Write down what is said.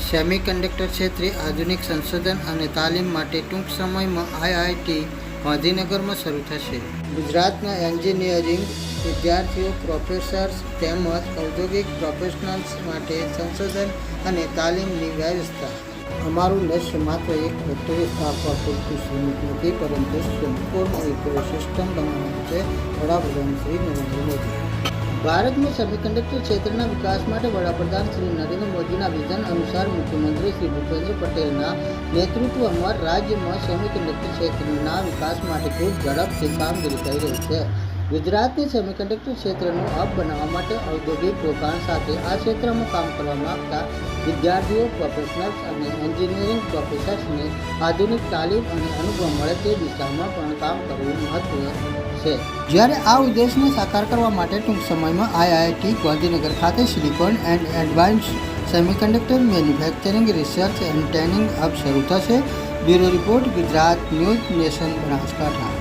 Semiconductor ક્ષેત્રે આધુનિક સંશોધન અને તાલીમ માટે ટૂંક સમયમાં આઈઆઈટી ગાંધીનગરમાં શરૂ થશે. ગુજરાતના એન્જિનિયરિંગ વિદ્યાર્થીઓ, પ્રોફેસર્સ તેમજ ઔદ્યોગિક પ્રોફેશનલ્સ માટે સંશોધન અને તાલીમની વ્યવસ્થા. અમારું લક્ષ્ય માત્ર એક ફેક્ટરી સ્થાપવા પૂરતું સીમિત નથી, પરંતુ સંપૂર્ણ ઇકોસિસ્ટમ બનાવવાનું છે. વડાપ્રધાન શ્રી નરેન્દ્ર મોદી. ભારતમાં સેમિકન્ડક્ટર ક્ષેત્રના વિકાસ માટે વડાપ્રધાન શ્રી નરેન્દ્ર મોદીના વિઝન અનુસાર મુખ્યમંત્રી શ્રી ભૂપેન્દ્ર પટેલના નેતૃત્વમાં રાજ્યમાં સેમિકન્ડક્ટર ક્ષેત્રના વિકાસ માટે ખૂબ ઝડપથી કામગીરી થઈ રહી છે. ગુજરાતને સેમિકન્ડક્ટર ક્ષેત્રનું હબ બનાવવા માટે ઔદ્યોગિક રોકાણ સાથે આ ક્ષેત્રમાં કામ કરવા માંગતા વિદ્યાર્થીઓ, પ્રોફેશનલ્સ અને એન્જિનિયરિંગ પ્રોફેસર્સને આધુનિક તાલીમ અને અનુભવ મળે તે દિશામાં પણ કામ કરવું મહત્વ છે. જ્યારે આ ઉદ્દેશને સાકાર કરવા માટે ટૂંક સમયમાં આઈઆઈટી ગાંધીનગર ખાતે silicon and advanced semiconductor manufacturing research and training hub શરૂ થશે. Bureau report, Gujarat news nation, Banaskantha.